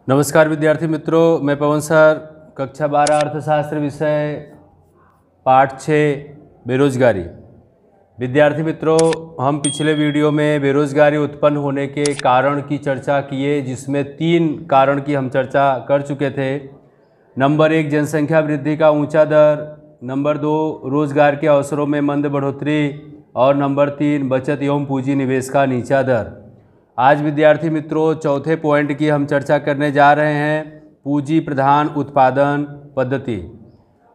नमस्कार विद्यार्थी मित्रों, मैं पवन सर। कक्षा 12 अर्थशास्त्र विषय पाठ 6 बेरोजगारी। विद्यार्थी मित्रों, हम पिछले वीडियो में बेरोजगारी उत्पन्न होने के कारण की चर्चा किए, जिसमें 3 कारण की हम चर्चा कर चुके थे। नंबर 1 जनसंख्या वृद्धि का ऊंचा दर, नंबर 2 रोजगार के अवसरों में मंद बढ़ोतरी और नंबर 3 बचत एवं पूंजी निवेश का नीचा दर। आज विद्यार्थी मित्रों चौथे पॉइंट की हम चर्चा करने जा रहे हैं, पूंजी प्रधान उत्पादन पद्धति।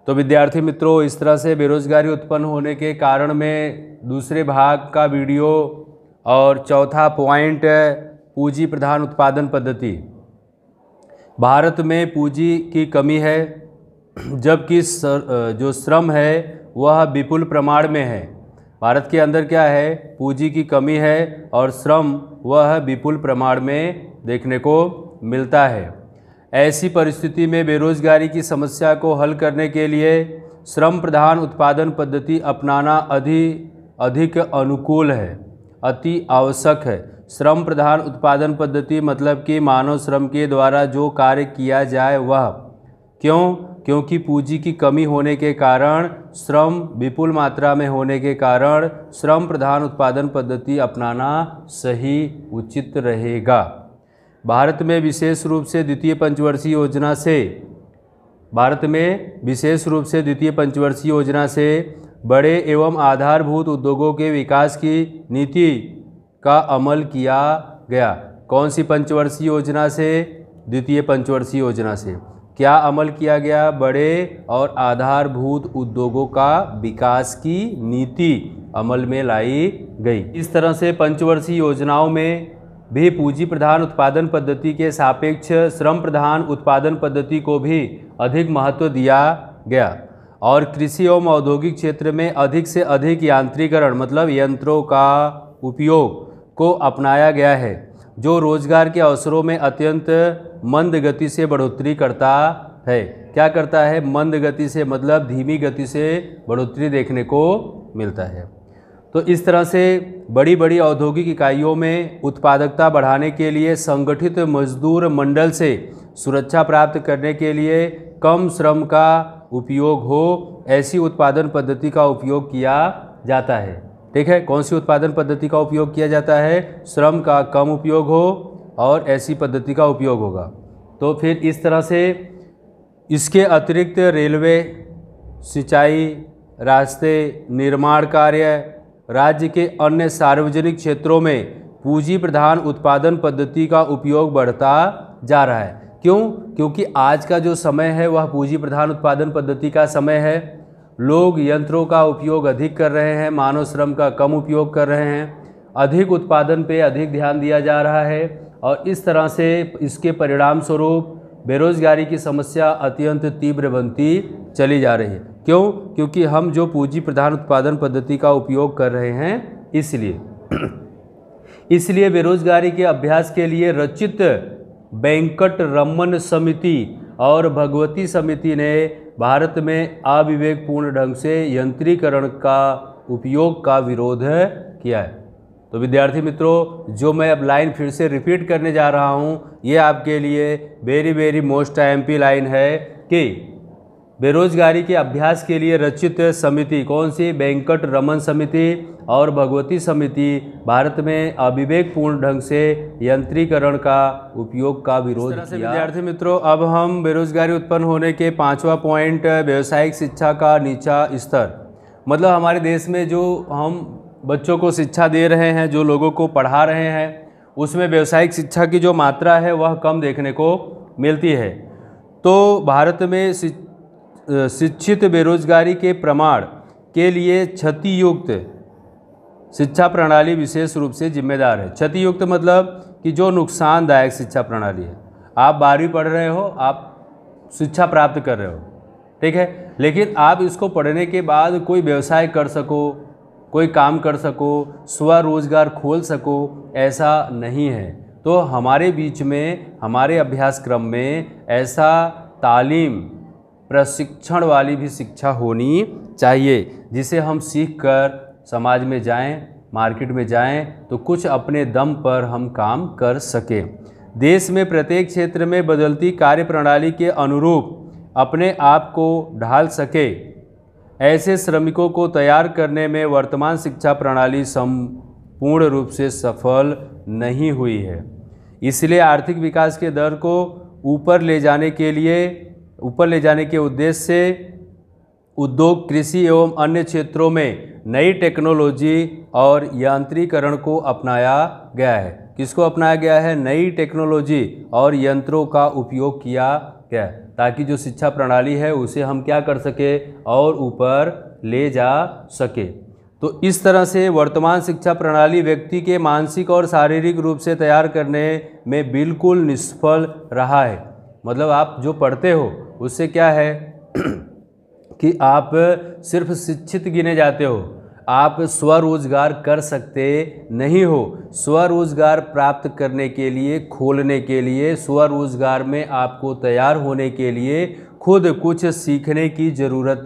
तो विद्यार्थी मित्रों, इस तरह से बेरोजगारी उत्पन्न होने के कारण में दूसरे भाग का वीडियो और चौथा पॉइंट पूंजी प्रधान उत्पादन पद्धति। भारत में पूंजी की कमी है, जबकि जो श्रम है वह विपुल प्रमाण में है। भारत के अंदर क्या है, पूंजी की कमी है और श्रम वह विपुल प्रमाण में देखने को मिलता है। ऐसी परिस्थिति में बेरोजगारी की समस्या को हल करने के लिए श्रम प्रधान उत्पादन पद्धति अपनाना अधिक अनुकूल है, अति आवश्यक है। श्रम प्रधान उत्पादन पद्धति मतलब कि मानव श्रम के द्वारा जो कार्य किया जाए वह, क्योंकि पूंजी की कमी होने के कारण, श्रम विपुल मात्रा में होने के कारण श्रम प्रधान उत्पादन पद्धति अपनाना सही उचित रहेगा। भारत में विशेष रूप से द्वितीय पंचवर्षीय योजना से बड़े एवं आधारभूत उद्योगों के विकास की नीति का अमल किया गया। कौन सी पंचवर्षीय योजना से? द्वितीय पंचवर्षीय योजना से क्या अमल किया गया? बड़े और आधारभूत उद्योगों का विकास की नीति अमल में लाई गई। इस तरह से पंचवर्षीय योजनाओं में भी पूंजी प्रधान उत्पादन पद्धति के सापेक्ष श्रम प्रधान उत्पादन पद्धति को भी अधिक महत्व दिया गया और कृषि एवं औद्योगिक क्षेत्र में अधिक से अधिक यांत्रिकरण मतलब यंत्रों का उपयोग को अपनाया गया है, जो रोजगार के अवसरों में अत्यंत मंद गति से बढ़ोतरी करता है। क्या करता है? मंद गति से मतलब धीमी गति से बढ़ोतरी देखने को मिलता है। तो इस तरह से बड़ी बड़ी औद्योगिक इकाइयों में उत्पादकता बढ़ाने के लिए संगठित मजदूर मंडल से सुरक्षा प्राप्त करने के लिए कम श्रम का उपयोग हो, ऐसी उत्पादन पद्धति का उपयोग किया जाता है। ठीक है, कौन सी उत्पादन पद्धति का उपयोग किया जाता है? श्रम का कम उपयोग हो और ऐसी पद्धति का उपयोग होगा। तो फिर इस तरह से इसके अतिरिक्त रेलवे, सिंचाई, रास्ते, निर्माण कार्य, राज्य के अन्य सार्वजनिक क्षेत्रों में पूंजी प्रधान उत्पादन पद्धति का उपयोग बढ़ता जा रहा है। क्यों? क्योंकि आज का जो समय है वह पूंजी प्रधान उत्पादन पद्धति का समय है। लोग यंत्रों का उपयोग अधिक कर रहे हैं, मानव श्रम का कम उपयोग कर रहे हैं, अधिक उत्पादन पे अधिक ध्यान दिया जा रहा है और इस तरह से इसके परिणाम स्वरूप बेरोजगारी की समस्या अत्यंत तीव्र बनती चली जा रही है। क्यों? क्योंकि हम जो पूंजी प्रधान उत्पादन पद्धति का उपयोग कर रहे हैं, इसलिए बेरोजगारी के अभ्यास के लिए रचित वेंकट रमन समिति और भगवती समिति ने भारत में अविवेकपूर्ण ढंग से यंत्रीकरण का उपयोग का विरोध किया है। तो विद्यार्थी मित्रों, जो मैं अब लाइन फिर से रिपीट करने जा रहा हूँ, ये आपके लिए वेरी मोस्ट एमपी लाइन है कि बेरोजगारी के अभ्यास के लिए रचित समिति कौन सी? वेंकट रमन समिति और भगवती समिति भारत में अविवेकपूर्ण ढंग से यंत्रीकरण का उपयोग का विरोध किया। विद्यार्थी मित्रों, अब हम बेरोजगारी उत्पन्न होने के 5वां पॉइंट, व्यावसायिक शिक्षा का नीचा स्तर। मतलब हमारे देश में जो हम बच्चों को शिक्षा दे रहे हैं, जो लोगों को पढ़ा रहे हैं, उसमें व्यावसायिक शिक्षा की जो मात्रा है वह कम देखने को मिलती है। तो भारत में शिक्षित बेरोजगारी के प्रमाण के लिए क्षतियुक्त शिक्षा प्रणाली विशेष रूप से जिम्मेदार है। क्षतियुक्त मतलब कि जो नुकसानदायक शिक्षा प्रणाली है। आप 12वीं पढ़ रहे हो, आप शिक्षा प्राप्त कर रहे हो, ठीक है, लेकिन आप इसको पढ़ने के बाद कोई व्यवसाय कर सको, कोई काम कर सको, स्वरोजगार खोल सको, ऐसा नहीं है। तो हमारे बीच में, हमारे अभ्यासक्रम में ऐसा तालीम, प्रशिक्षण वाली भी शिक्षा होनी चाहिए, जिसे हम सीख कर समाज में जाएं, मार्केट में जाएं तो कुछ अपने दम पर हम काम कर सकें। देश में प्रत्येक क्षेत्र में बदलती कार्य प्रणाली के अनुरूप अपने आप को ढाल सके, ऐसे श्रमिकों को तैयार करने में वर्तमान शिक्षा प्रणाली संपूर्ण रूप से सफल नहीं हुई है। इसलिए आर्थिक विकास के दर को ऊपर ले जाने के उद्देश्य से उद्योग, कृषि एवं अन्य क्षेत्रों में नई टेक्नोलॉजी और यांत्रिकरण को अपनाया गया है। किसको अपनाया गया है? नई टेक्नोलॉजी और यंत्रों का उपयोग किया गया है, ताकि जो शिक्षा प्रणाली है उसे हम क्या कर सके और ऊपर ले जा सके। तो इस तरह से वर्तमान शिक्षा प्रणाली व्यक्ति के मानसिक और शारीरिक रूप से तैयार करने में बिल्कुल निष्फल रहा है। मतलब आप जो पढ़ते हो उससे क्या है कि आप सिर्फ शिक्षित गिने जाते हो, आप स्वरोजगार कर सकते नहीं हो। स्वरोजगार प्राप्त करने के लिए, खोलने के लिए, स्वरोजगार में आपको तैयार होने के लिए खुद कुछ सीखने की ज़रूरत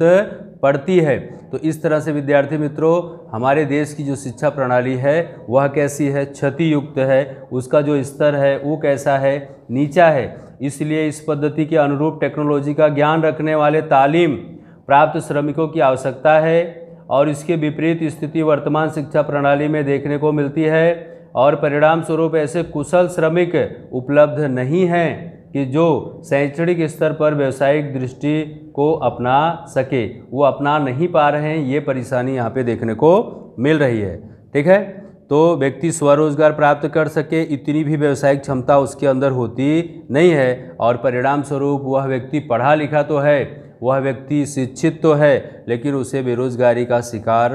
पड़ती है। तो इस तरह से विद्यार्थी मित्रों, हमारे देश की जो शिक्षा प्रणाली है वह कैसी है? क्षति युक्त है। उसका जो स्तर है वो कैसा है? नीचा है। इसलिए इस पद्धति के अनुरूप टेक्नोलॉजी का ज्ञान रखने वाले तालीम प्राप्त श्रमिकों की आवश्यकता है, और इसके विपरीत स्थिति वर्तमान शिक्षा प्रणाली में देखने को मिलती है, और परिणाम स्वरूप ऐसे कुशल श्रमिक उपलब्ध नहीं हैं कि जो शैक्षणिक स्तर पर व्यावसायिक दृष्टि को अपना सके, वो अपना नहीं पा रहे हैं। ये परेशानी यहाँ पे देखने को मिल रही है। ठीक है, तो व्यक्ति स्वरोजगार प्राप्त कर सके इतनी भी व्यावसायिक क्षमता उसके अंदर होती नहीं है, और परिणाम स्वरूप वह व्यक्ति पढ़ा लिखा तो है, वह व्यक्ति शिक्षित तो है, लेकिन उसे बेरोजगारी का शिकार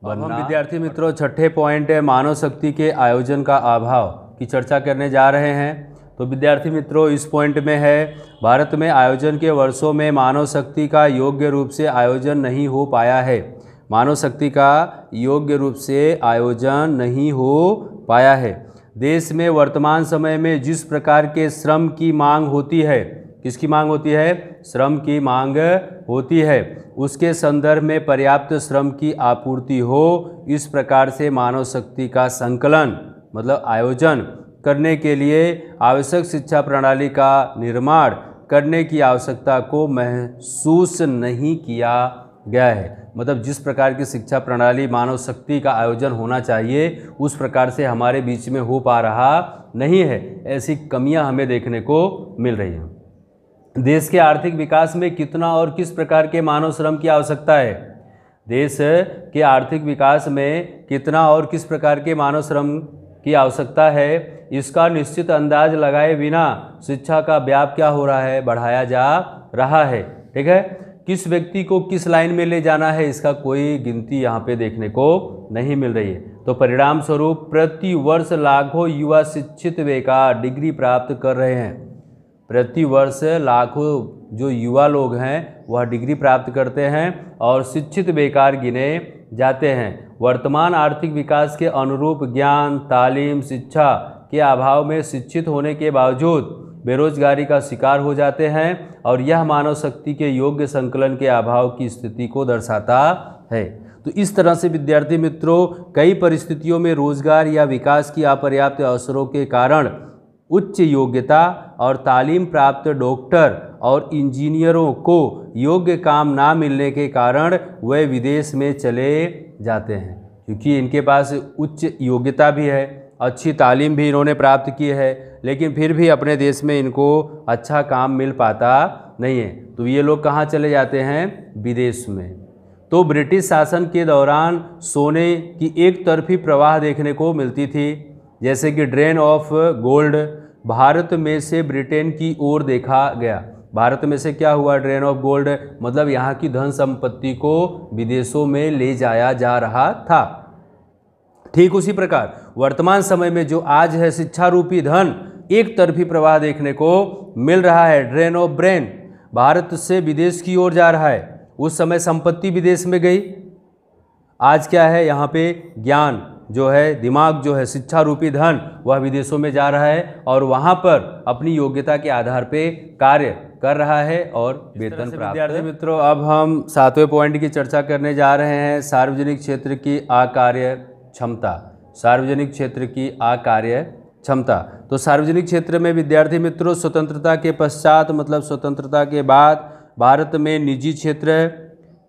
बनना। हम विद्यार्थी मित्रों छठे पॉइंट है मानव शक्ति के आयोजन का अभाव की चर्चा करने जा रहे हैं। तो विद्यार्थी मित्रों इस पॉइंट में है, भारत में आयोजन के वर्षों में मानव शक्ति का योग्य रूप से आयोजन नहीं हो पाया है। मानव शक्ति का योग्य रूप से आयोजन नहीं हो पाया है। देश में वर्तमान समय में जिस प्रकार के श्रम की मांग होती है, किसकी मांग होती है? श्रम की मांग होती है, उसके संदर्भ में पर्याप्त श्रम की आपूर्ति हो, इस प्रकार से मानव शक्ति का संकलन मतलब आयोजन करने के लिए आवश्यक शिक्षा प्रणाली का निर्माण करने की आवश्यकता को महसूस नहीं किया गया है। मतलब जिस प्रकार की शिक्षा प्रणाली मानव शक्ति का आयोजन होना चाहिए उस प्रकार से हमारे बीच में हो पा रहा नहीं है। ऐसी कमियां हमें देखने को मिल रही हैं। देश के आर्थिक विकास में कितना और किस प्रकार के मानव श्रम की आवश्यकता है? देश के आर्थिक विकास में कितना और किस प्रकार के मानव श्रम की आवश्यकता है, इसका निश्चित अंदाज लगाए बिना शिक्षा का व्याप क्या हो रहा है? बढ़ाया जा रहा है। ठीक है, किस व्यक्ति को किस लाइन में ले जाना है इसका कोई गिनती यहाँ पे देखने को नहीं मिल रही है। तो परिणाम स्वरूप प्रति वर्ष लाखों युवा शिक्षित बेकार डिग्री प्राप्त कर रहे हैं। प्रति वर्ष लाखों जो युवा लोग हैं वह डिग्री प्राप्त करते हैं और शिक्षित बेकार गिने जाते हैं। वर्तमान आर्थिक विकास के अनुरूप ज्ञान, तालीम, शिक्षा के अभाव में शिक्षित होने के बावजूद बेरोजगारी का शिकार हो जाते हैं, और यह मानव शक्ति के योग्य संकलन के अभाव की स्थिति को दर्शाता है। तो इस तरह से विद्यार्थी मित्रों कई परिस्थितियों में रोजगार या विकास की अपर्याप्त अवसरों के कारण उच्च योग्यता और तालीम प्राप्त डॉक्टर और इंजीनियरों को योग्य काम ना मिलने के कारण वे विदेश में चले जाते हैं, क्योंकि इनके पास उच्च योग्यता भी है, अच्छी तालीम भी इन्होंने प्राप्त की है, लेकिन फिर भी अपने देश में इनको अच्छा काम मिल पाता नहीं है। तो ये लोग कहाँ चले जाते हैं? विदेश में। तो ब्रिटिश शासन के दौरान सोने की एक तरफी प्रवाह देखने को मिलती थी, जैसे कि ड्रेन ऑफ गोल्ड भारत में से ब्रिटेन की ओर देखा गया। भारत में से क्या हुआ? ड्रेन ऑफ गोल्ड मतलब यहाँ की धन संपत्ति को विदेशों में ले जाया जा रहा था। ठीक उसी प्रकार वर्तमान समय में जो आज है शिक्षा रूपी धन एक तरफी प्रवाह देखने को मिल रहा है। ड्रेन ऑफ ब्रेन भारत से विदेश की ओर जा रहा है। उस समय संपत्ति विदेश में गई, आज क्या है? यहाँ पे ज्ञान जो है, दिमाग जो है, शिक्षा रूपी धन वह विदेशों में जा रहा है और वहाँ पर अपनी योग्यता के आधार पे कार्य कर रहा है और वेतन प्राप्त। विद्यार्थी मित्रों अब हम 7वें पॉइंट की चर्चा करने जा रहे हैं, सार्वजनिक क्षेत्र की अकार्य क्षमता। सार्वजनिक क्षेत्र की अकार्य क्षमता। तो सार्वजनिक क्षेत्र में विद्यार्थी मित्रों स्वतंत्रता के पश्चात मतलब स्वतंत्रता के बाद भारत में निजी क्षेत्र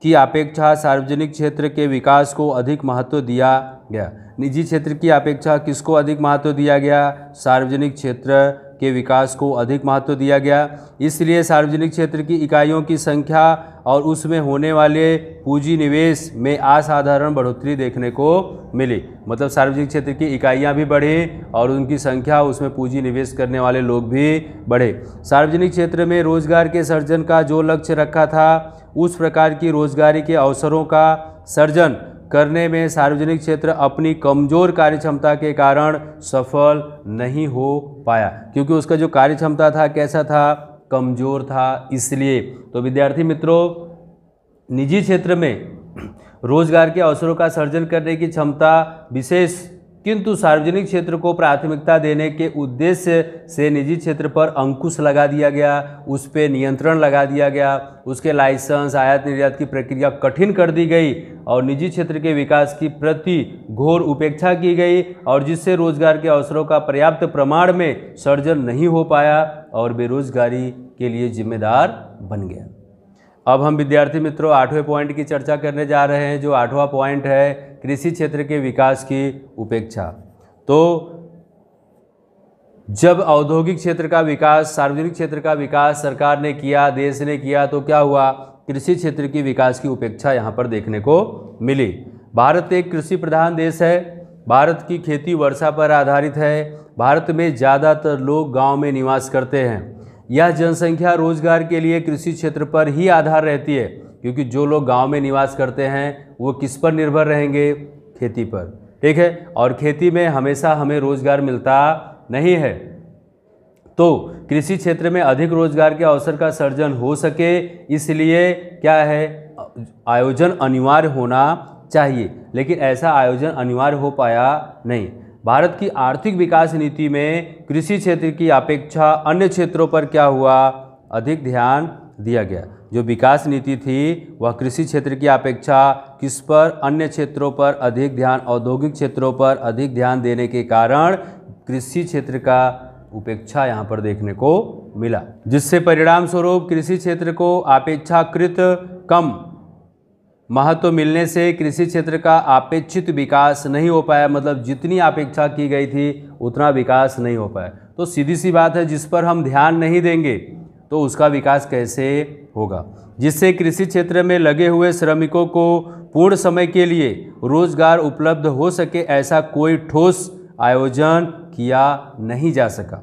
की अपेक्षा सार्वजनिक क्षेत्र के विकास को अधिक महत्व दिया गया। निजी क्षेत्र की अपेक्षा किसको अधिक महत्व दिया गया? सार्वजनिक क्षेत्र के विकास को अधिक महत्व दिया गया। इसलिए सार्वजनिक क्षेत्र की इकाइयों की संख्या और उसमें होने वाले पूंजी निवेश में असाधारण बढ़ोतरी देखने को मिली। मतलब सार्वजनिक क्षेत्र की इकाइयां भी बढ़ी और उनकी संख्या, उसमें पूंजी निवेश करने वाले लोग भी बढ़े। सार्वजनिक क्षेत्र में रोजगार के सृजन का जो लक्ष्य रखा था, उस प्रकार की रोजगारी के अवसरों का सृजन करने में सार्वजनिक क्षेत्र अपनी कमजोर कार्यक्षमता के कारण सफल नहीं हो पाया, क्योंकि उसका जो कार्यक्षमता था कैसा था? कमजोर था। इसलिए तो विद्यार्थी मित्रों निजी क्षेत्र में रोजगार के अवसरों का सृजन करने की क्षमता विशेष, किंतु सार्वजनिक क्षेत्र को प्राथमिकता देने के उद्देश्य से निजी क्षेत्र पर अंकुश लगा दिया गया, उस पर नियंत्रण लगा दिया गया, उसके लाइसेंस आयात निर्यात की प्रक्रिया कठिन कर दी गई और निजी क्षेत्र के विकास की प्रति घोर उपेक्षा की गई, और जिससे रोजगार के अवसरों का पर्याप्त प्रमाण में सृजन नहीं हो पाया और बेरोजगारी के लिए जिम्मेदार बन गया। अब हम विद्यार्थी मित्रों 8वें पॉइंट की चर्चा करने जा रहे हैं, जो 8वां पॉइंट है कृषि क्षेत्र के विकास की उपेक्षा। तो जब औद्योगिक क्षेत्र का विकास, सार्वजनिक क्षेत्र का विकास सरकार ने किया, देश ने किया, तो क्या हुआ? कृषि क्षेत्र की विकास की उपेक्षा यहाँ पर देखने को मिली। भारत एक कृषि प्रधान देश है। भारत की खेती वर्षा पर आधारित है। भारत में ज़्यादातर लोग गाँव में निवास करते हैं। यह जनसंख्या रोजगार के लिए कृषि क्षेत्र पर ही आधार रहती है, क्योंकि जो लोग गांव में निवास करते हैं वो किस पर निर्भर रहेंगे? खेती पर। ठीक है, और खेती में हमेशा हमें रोजगार मिलता नहीं है। तो कृषि क्षेत्र में अधिक रोजगार के अवसर का सृजन हो सके, इसलिए क्या है? आयोजन अनिवार्य होना चाहिए, लेकिन ऐसा आयोजन अनिवार्य हो पाया नहीं। भारत की आर्थिक विकास नीति में कृषि क्षेत्र की अपेक्षा अन्य क्षेत्रों पर क्या हुआ? अधिक ध्यान दिया गया। जो विकास नीति थी वह कृषि क्षेत्र की अपेक्षा किस पर? अन्य क्षेत्रों पर अधिक ध्यान, औद्योगिक क्षेत्रों पर अधिक ध्यान देने के कारण कृषि क्षेत्र का उपेक्षा यहाँ पर देखने को मिला, जिससे परिणाम स्वरूप कृषि क्षेत्र को अपेक्षाकृत कम महत्व मिलने से कृषि क्षेत्र का अपेक्षित विकास नहीं हो पाया। मतलब जितनी अपेक्षा की गई थी उतना विकास नहीं हो पाया। तो सीधी सी बात है, जिस पर हम ध्यान नहीं देंगे तो उसका विकास कैसे होगा? जिससे कृषि क्षेत्र में लगे हुए श्रमिकों को पूर्ण समय के लिए रोजगार उपलब्ध हो सके, ऐसा कोई ठोस आयोजन किया नहीं जा सका।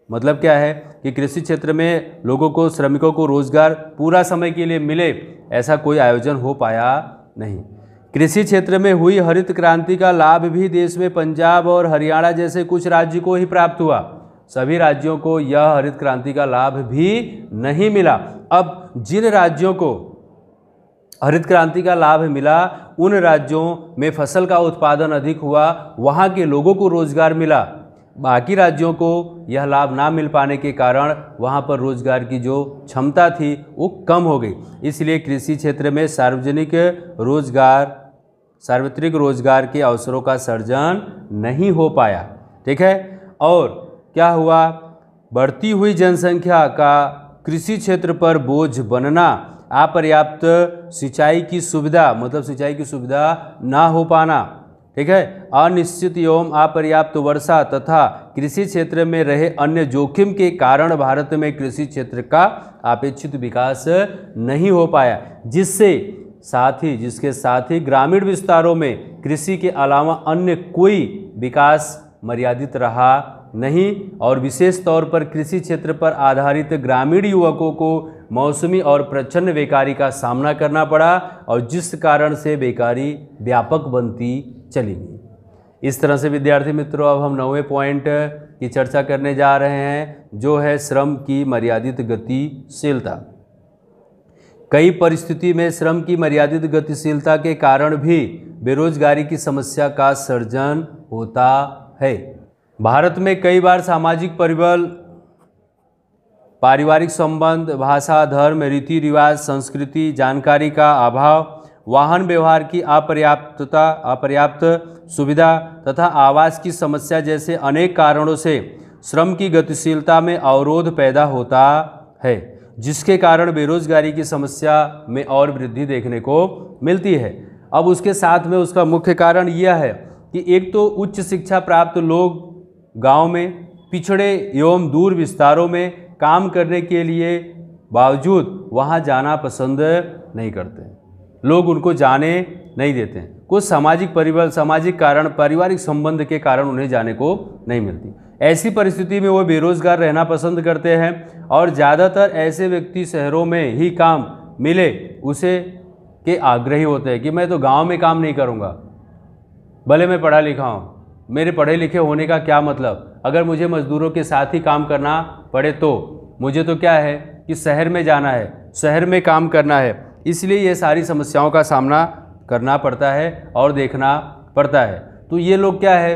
मतलब क्या है कि कृषि क्षेत्र में लोगों को, श्रमिकों को रोजगार पूरा समय के लिए मिले, ऐसा कोई आयोजन हो पाया नहीं। कृषि क्षेत्र में हुई हरित क्रांति का लाभ भी देश में पंजाब और हरियाणा जैसे कुछ राज्य को ही प्राप्त हुआ। सभी राज्यों को यह हरित क्रांति का लाभ भी नहीं मिला। अब जिन राज्यों को हरित क्रांति का लाभ मिला, उन राज्यों में फसल का उत्पादन अधिक हुआ, वहाँ के लोगों को रोजगार मिला। बाकी राज्यों को यह लाभ ना मिल पाने के कारण वहाँ पर रोजगार की जो क्षमता थी वो कम हो गई। इसलिए कृषि क्षेत्र में सार्वत्रिक रोजगार के अवसरों का सृजन नहीं हो पाया। ठीक है, और क्या हुआ? बढ़ती हुई जनसंख्या का कृषि क्षेत्र पर बोझ बनना, अपर्याप्त सिंचाई की सुविधा, मतलब सिंचाई की सुविधा ना हो पाना, ठीक है, अनिश्चित एवं अपर्याप्त वर्षा तथा कृषि क्षेत्र में रहे अन्य जोखिम के कारण भारत में कृषि क्षेत्र का अपेक्षित विकास नहीं हो पाया, जिसके साथ ही ग्रामीण विस्तारों में कृषि के अलावा अन्य कोई विकास मर्यादित रहा नहीं, और विशेष तौर पर कृषि क्षेत्र पर आधारित ग्रामीण युवकों को मौसमी और प्रचंड बेकारी का सामना करना पड़ा, और जिस कारण से बेकारी व्यापक बनती चली गई। इस तरह से विद्यार्थी मित्रों अब हम 9वें पॉइंट की चर्चा करने जा रहे हैं, जो है श्रम की मर्यादित गतिशीलता। कई परिस्थिति में श्रम की मर्यादित गतिशीलता के कारण भी बेरोजगारी की समस्या का सृजन होता है। भारत में कई बार सामाजिक परिबल, पारिवारिक संबंध, भाषा, धर्म, रीति रिवाज, संस्कृति, जानकारी का अभाव वाहन व्यवहार की अपर्याप्त सुविधा तथा आवास की समस्या जैसे अनेक कारणों से श्रम की गतिशीलता में अवरोध पैदा होता है, जिसके कारण बेरोजगारी की समस्या में और वृद्धि देखने को मिलती है। अब उसके साथ में उसका मुख्य कारण यह है कि एक तो उच्च शिक्षा प्राप्त लोग गांव में पिछड़े एवं दूर विस्तारों में काम करने के लिए बावजूद वहां जाना पसंद नहीं करते, लोग उनको जाने नहीं देते हैं। कुछ सामाजिक कारण, पारिवारिक संबंध के कारण उन्हें जाने को नहीं मिलती। ऐसी परिस्थिति में वो बेरोजगार रहना पसंद करते हैं और ज़्यादातर ऐसे व्यक्ति शहरों में ही काम मिले उसे के आग्रही होते हैं कि मैं तो गांव में काम नहीं करूंगा, भले मैं पढ़ा लिखा हूँ, मेरे पढ़े लिखे होने का क्या मतलब, अगर मुझे मजदूरों के साथ ही काम करना पड़े तो मुझे तो क्या है कि शहर में जाना है, शहर में काम करना है। इसलिए ये सारी समस्याओं का सामना करना पड़ता है और देखना पड़ता है। तो ये लोग क्या है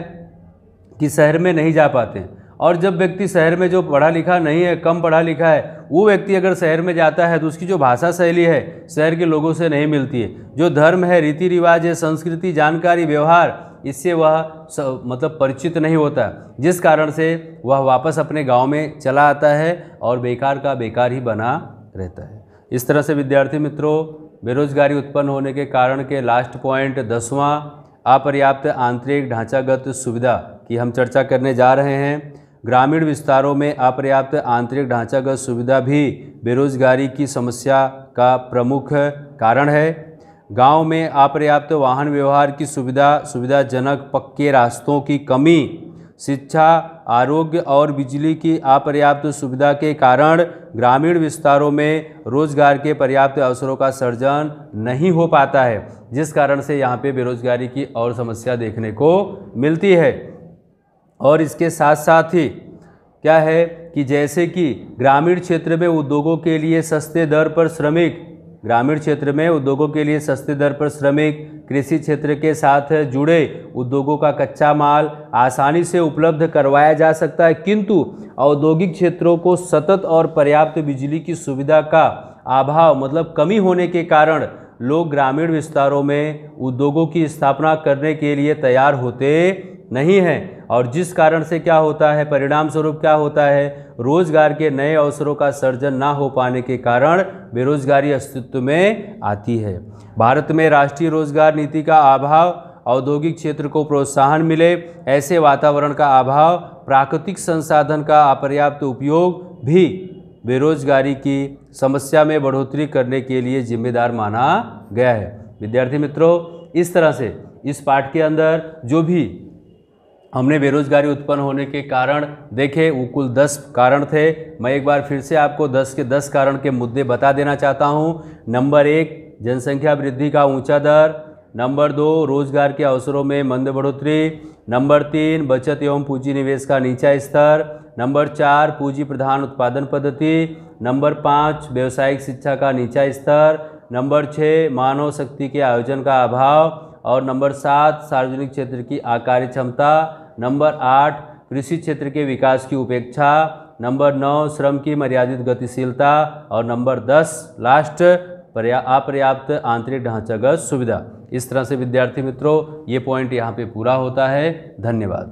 कि शहर में नहीं जा पाते हैं। और जब व्यक्ति शहर में जो पढ़ा लिखा नहीं है, कम पढ़ा लिखा है, वो व्यक्ति अगर शहर में जाता है तो उसकी जो भाषा शैली है शहर के लोगों से नहीं मिलती है। जो धर्म है, रीति रिवाज है, संस्कृति, जानकारी, व्यवहार, इससे वह मतलब परिचित नहीं होता, जिस कारण से वह वापस अपने गांव में चला आता है और बेकार का बेकार ही बना रहता है। इस तरह से विद्यार्थी मित्रों, बेरोजगारी उत्पन्न होने के कारण के लास्ट पॉइंट 10वां, अपर्याप्त आंतरिक ढांचागत सुविधा की हम चर्चा करने जा रहे हैं। ग्रामीण विस्तारों में अपर्याप्त आंतरिक ढांचागत सुविधा भी बेरोजगारी की समस्या का प्रमुख कारण है। गांव में अपर्याप्त वाहन व्यवहार की सुविधाजनक पक्के रास्तों की कमी, शिक्षा, आरोग्य और बिजली की अपर्याप्त सुविधा के कारण ग्रामीण विस्तारों में रोजगार के पर्याप्त अवसरों का सृजन नहीं हो पाता है, जिस कारण से यहाँ पे बेरोजगारी की और समस्या देखने को मिलती है। और इसके साथ साथ ही क्या है कि जैसे कि ग्रामीण क्षेत्र में उद्योगों के लिए सस्ते दर पर श्रमिक, कृषि क्षेत्र के साथ जुड़े उद्योगों का कच्चा माल आसानी से उपलब्ध करवाया जा सकता है, किंतु औद्योगिक क्षेत्रों को सतत और पर्याप्त बिजली की सुविधा का अभाव मतलब कमी होने के कारण लोग ग्रामीण विस्तारों में उद्योगों की स्थापना करने के लिए तैयार होते नहीं हैं। और जिस कारण से क्या होता है, परिणाम स्वरूप क्या होता है, रोजगार के नए अवसरों का सृजन ना हो पाने के कारण बेरोजगारी अस्तित्व में आती है। भारत में राष्ट्रीय रोजगार नीति का अभाव, औद्योगिक क्षेत्र को प्रोत्साहन मिले ऐसे वातावरण का अभाव, प्राकृतिक संसाधन का अपर्याप्त उपयोग भी बेरोजगारी की समस्या में बढ़ोतरी करने के लिए जिम्मेदार माना गया है। विद्यार्थी मित्रों, इस तरह से इस पाठ के अंदर जो भी हमने बेरोजगारी उत्पन्न होने के कारण देखे वो कुल 10 कारण थे। मैं एक बार फिर से आपको 10 के 10 कारण के मुद्दे बता देना चाहता हूँ। नंबर 1, जनसंख्या वृद्धि का ऊंचा दर। नंबर 2, रोजगार के अवसरों में मंद बढ़ोतरी। नंबर 3, बचत एवं पूंजी निवेश का नीचा स्तर। नंबर 4, पूंजी प्रधान उत्पादन पद्धति। नंबर 5, व्यावसायिक शिक्षा का नीचा स्तर। नंबर 6, मानव शक्ति के आयोजन का अभाव। और नंबर 7, सार्वजनिक क्षेत्र की आकारी क्षमता। नंबर 8, कृषि क्षेत्र के विकास की उपेक्षा। नंबर 9, श्रम की मर्यादित गतिशीलता। और नंबर 10 लास्ट, अपर्याप्त आंतरिक ढांचागत सुविधा। इस तरह से विद्यार्थी मित्रों ये पॉइंट यहाँ पे पूरा होता है। धन्यवाद।